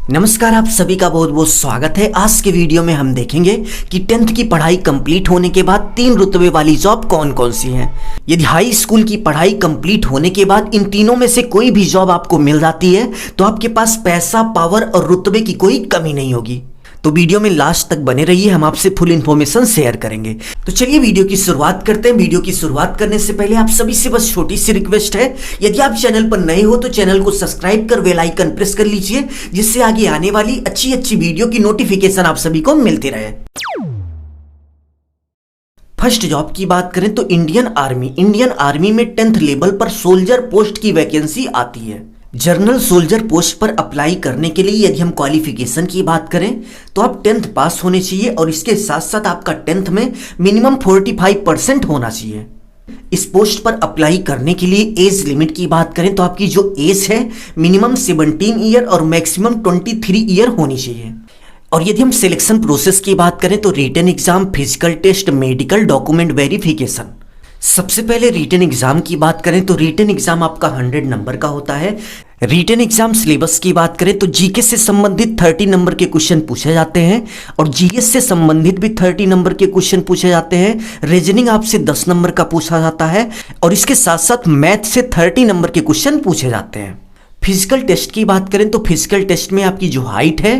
नमस्कार, आप सभी का बहुत बहुत स्वागत है। आज के वीडियो में हम देखेंगे कि 10th की पढ़ाई कंप्लीट होने के बाद 3 रुतबे वाली जॉब कौन कौन सी हैं। यदि हाई स्कूल की पढ़ाई कंप्लीट होने के बाद इन तीनों में से कोई भी जॉब आपको मिल जाती है तो आपके पास पैसा, पावर और रुतबे की कोई कमी नहीं होगी। तो वीडियो में लास्ट तक बने रहिए, हम आपसे फुल इन्फॉर्मेशन शेयर करेंगे। तो चलिए वीडियो की शुरुआत करते हैं। वीडियो की शुरुआत करने से पहले आप सभी से बस छोटी सी रिक्वेस्ट है, यदि आप चैनल पर नए हो तो चैनल को सब्सक्राइब कर बेल आइकन प्रेस कर लीजिए, जिससे आगे आने वाली अच्छी अच्छी वीडियो की नोटिफिकेशन आप सभी को मिलती रहे। फर्स्ट जॉब की बात करें तो इंडियन आर्मी में 10th लेवल पर सोल्जर पोस्ट की वैकेंसी आती है। जनरल सोल्जर पोस्ट पर अप्लाई करने के लिए यदि हम क्वालिफिकेशन की बात करें तो आप 10th पास होने चाहिए और इसके साथ साथ आपका 10th में मिनिमम 45% होना चाहिए। इस पोस्ट पर अप्लाई करने के लिए एज लिमिट की बात करें तो आपकी जो एज है मिनिमम 17 ईयर और मैक्सिमम 23 ईयर होनी चाहिए। और यदि हम सिलेक्शन प्रोसेस की बात करें तो written exam, physical test, medical, document verification. सबसे पहले रिटन एग्जाम की बात करें तो रिटन एग्जाम आपका 100 नंबर का होता है। रिटन एग्जाम सिलेबस की बात करें तो जीके से संबंधित 30 नंबर के क्वेश्चन पूछे जाते हैं और जीएस से संबंधित भी 30 नंबर के क्वेश्चन पूछे जाते हैं। रीजनिंग आपसे 10 नंबर का पूछा जाता है और इसके साथ साथ मैथ से 30 नंबर के क्वेश्चन पूछे जाते हैं। फिजिकल टेस्ट की बात करें तो फिजिकल टेस्ट में आपकी जो हाइट है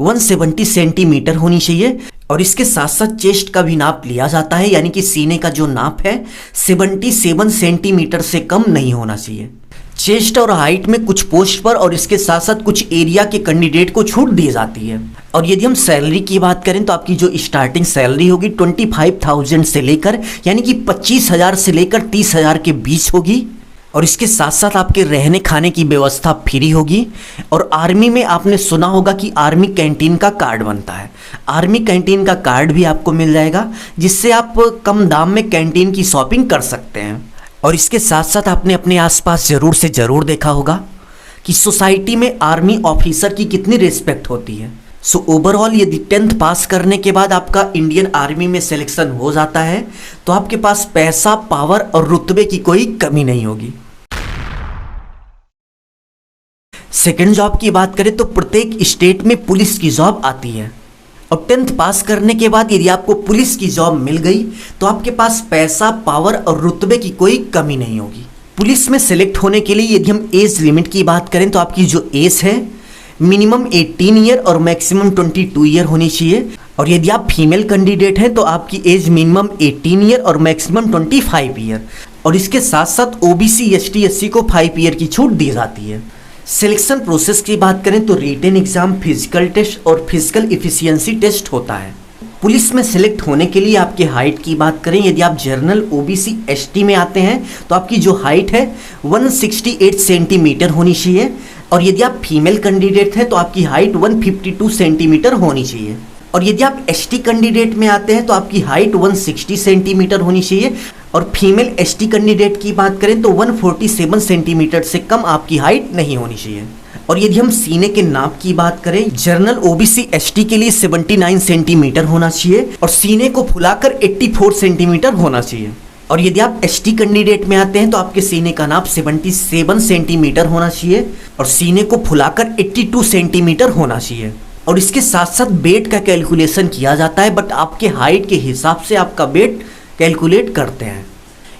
170 सेंटीमीटर होनी चाहिए और इसके साथ साथ चेस्ट का भी नाप लिया जाता है, यानी कि सीने का जो नाप है 77 सेंटीमीटर से कम नहीं होना चाहिए। चेस्ट और हाइट में कुछ पोस्ट पर और इसके साथ साथ कुछ एरिया के कैंडिडेट को छूट दी जाती है। और यदि हम सैलरी की बात करें तो आपकी जो स्टार्टिंग सैलरी होगी 25,000 से लेकर यानी कि 25,000 से लेकर 30,000 के बीच होगी और इसके साथ साथ आपके रहने खाने की व्यवस्था फ्री होगी। और आर्मी में आपने सुना होगा कि आर्मी कैंटीन का कार्ड बनता है। आर्मी कैंटीन का कार्ड भी आपको मिल जाएगा, जिससे आप कम दाम में कैंटीन की शॉपिंग कर सकते हैं। और इसके साथ साथ आपने अपने आसपास ज़रूर से ज़रूर देखा होगा कि सोसाइटी में आर्मी ऑफिसर की कितनी रिस्पेक्ट होती है। सो ओवरऑल यदि 10th पास करने के बाद आपका इंडियन आर्मी में सिलेक्शन हो जाता है तो आपके पास पैसा, पावर और रुतबे की कोई कमी नहीं होगी। सेकेंड जॉब की बात करें तो प्रत्येक स्टेट में पुलिस की जॉब आती है और 10th पास करने के बाद यदि आपको पुलिस की जॉब मिल गई तो आपके पास पैसा, पावर और रुतबे की कोई कमी नहीं होगी। पुलिस में सिलेक्ट होने के लिए यदि हम एज लिमिट की बात करें तो आपकी जो एज है मिनिमम 18 ईयर और मैक्सिमम 22 ईयर होनी चाहिए। और यदि आप फीमेल कैंडिडेट हैं तो आपकी एज मिनिमम 18 ईयर और मैक्सिमम 25 ईयर। और इसके साथ साथ ओबीसी, एसटी, एससी को 5 ईयर की छूट दी जाती है। सिलेक्शन प्रोसेस की बात करें तो रिटन एग्जाम, फिजिकल टेस्ट और फिजिकल एफिशिएंसी टेस्ट होता है। पुलिस में सिलेक्ट होने के लिए आपके हाइट की बात करें, यदि आप जनरल, ओबीसी, एसटी में आते हैं तो आपकी जो हाइट है 168 सेंटीमीटर होनी चाहिए। और यदि आप फीमेल कैंडिडेट हैं तो आपकी हाइट 152 सेंटीमीटर होनी चाहिए। और यदि आप एसटी कैंडिडेट में आते हैं तो आपकी हाइट 160 सेंटीमीटर होनी चाहिए। और फीमेल एसटी कैंडिडेट की बात करें तो 147 सेंटीमीटर से कम आपकी हाइट नहीं होनी चाहिए। और यदि हम सीने के नाप की बात करें, जनरल, ओबीसी, एसटी के लिए 79 सेंटीमीटर होना चाहिए और सीने को फुलाकर 84 सेंटीमीटर होना चाहिए। और यदि आप एसटी कैंडिडेट में आते हैं तो आपके सीने का नाप 77 सेंटीमीटर होना चाहिए और सीने को फुलाकर 82 सेंटीमीटर होना चाहिए। और इसके साथ साथ वेट का कैलकुलेशन किया जाता है, बट आपके हाइट के हिसाब से आपका वेट कैलकुलेट करते हैं,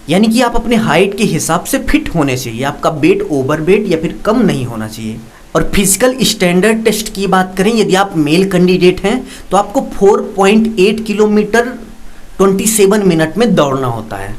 यानी कि आप अपने हाइट के हिसाब से फिट होने चाहिए। आपका वेट ओवर वेट या फिर कम नहीं होना चाहिए। और फिजिकल स्टैंडर्ड टेस्ट की बात करें, यदि आप मेल कैंडिडेट हैं तो आपको 4.8 किलोमीटर 27 मिनट में दौड़ना होता है।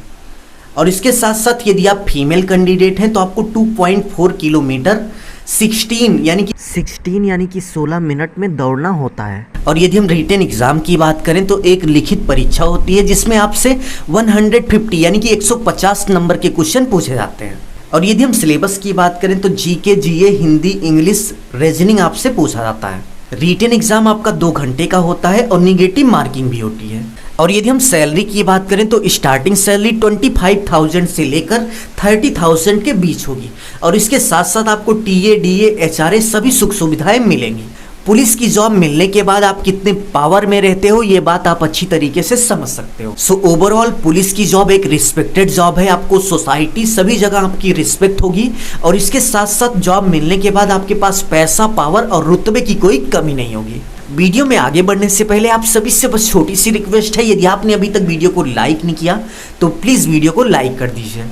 और इसके साथ साथ यदि आप फीमेल कैंडिडेट हैं तो आपको 2.4 किलोमीटर 16 यानी कि 16 मिनट में दौड़ना होता है। और यदि हम रिटन एग्जाम की बात करें तो एक लिखित परीक्षा होती है जिसमें आपसे 150 यानी कि 150 नंबर के क्वेश्चन पूछे जाते हैं। और यदि हम सिलेबस की बात करें तो जीके, जीए, हिंदी, इंग्लिश, रीजनिंग आपसे पूछा जाता है। रिटन एग्जाम आपका 2 घंटे का होता है और निगेटिव मार्किंग भी होती है। और यदि हम सैलरी की बात करें तो स्टार्टिंग सैलरी 25,000 से लेकर 30,000 के बीच होगी और इसके साथ साथ आपको टीए, डीए, एचआरए सभी सुख सुविधाएं मिलेंगी। पुलिस की जॉब मिलने के बाद आप कितने पावर में रहते हो ये बात आप अच्छी तरीके से समझ सकते हो। सो ओवरऑल पुलिस की जॉब एक रिस्पेक्टेड जॉब है, आपको सोसाइटी सभी जगह आपकी रिस्पेक्ट होगी और इसके साथ साथ जॉब मिलने के बाद आपके पास पैसा, पावर और रुतबे की कोई कमी नहीं होगी। वीडियो में आगे बढ़ने से पहले आप सभी से बस छोटी सी रिक्वेस्ट है, यदि आपने अभी तक वीडियो को लाइक नहीं किया तो प्लीज वीडियो को लाइक कर दीजिए।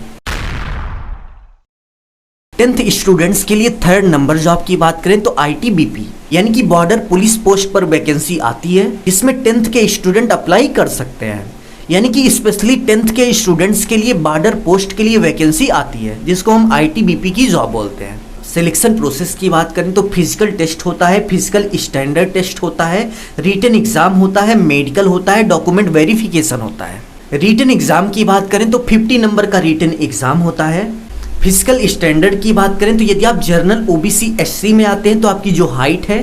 10th स्टूडेंट्स के लिए 3rd नंबर जॉब की बात करें तो ITBP यानी कि बॉर्डर पुलिस पोस्ट पर वैकेंसी आती है, जिसमें 10th के स्टूडेंट अप्लाई कर सकते हैं। यानी कि स्पेशली 10th के स्टूडेंट्स के लिए बॉर्डर पोस्ट के लिए वैकेंसी आती है, जिसको हम ITBP की जॉब बोलते हैं। सिलेक्शन प्रोसेस की बात करें तो फिजिकल टेस्ट होता है, फिजिकल स्टैंडर्ड टेस्ट होता है, रिटन एग्जाम होता है, मेडिकल होता है, डॉक्यूमेंट वेरिफिकेशन होता है। रिटन एग्जाम की बात करें तो 50 नंबर का रिटन एग्जाम होता है। फिजिकल स्टैंडर्ड की बात करें तो यदि आप जनरल OBC SC में आते हैं तो आपकी जो हाइट है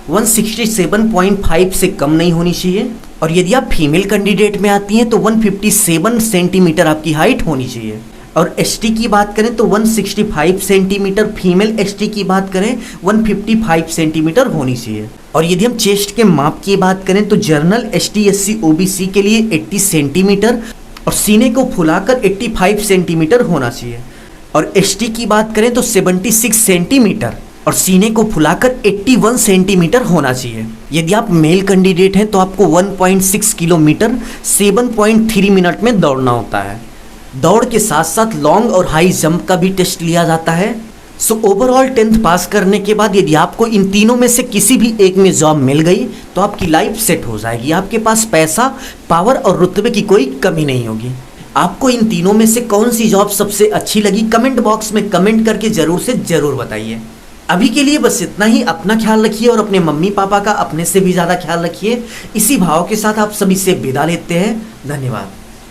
167.5 से कम नहीं होनी चाहिए, और यदि आप फीमेल कैंडिडेट में आती हैं तो 157 सेंटीमीटर आपकी हाइट होनी चाहिए। और ST की बात करें तो 165 सेंटीमीटर, फीमेल ST की बात करें 155 सेंटीमीटर होनी चाहिए। और यदि हम चेस्ट के माप की बात करें तो जनरल ST SC OBC के लिए 80 सेंटीमीटर और सीने को फुलाकर 85 सेंटीमीटर होना चाहिए। और ST की बात करें तो 76 सेंटीमीटर और सीने को फुलाकर 81 सेंटीमीटर होना चाहिए। यदि आप मेल कैंडिडेट हैं तो आपको 1.6 किलोमीटर 7.3 मिनट में दौड़ना होता है। दौड़ के साथ साथ लॉन्ग और हाई जंप का भी टेस्ट लिया जाता है। सो ओवरऑल 10th पास करने के बाद यदि आपको इन तीनों में से किसी भी एक में जॉब मिल गई तो आपकी लाइफ सेट हो जाएगी, आपके पास पैसा, पावर और रुतबे की कोई कमी नहीं होगी। आपको इन तीनों में से कौन सी जॉब सबसे अच्छी लगी कमेंट बॉक्स में कमेंट करके जरूर से जरूर बताइए। अभी के लिए बस इतना ही। अपना ख्याल रखिए और अपने मम्मी पापा का अपने से भी ज़्यादा ख्याल रखिए। इसी भाव के साथ आप सभी से विदा लेते हैं। धन्यवाद।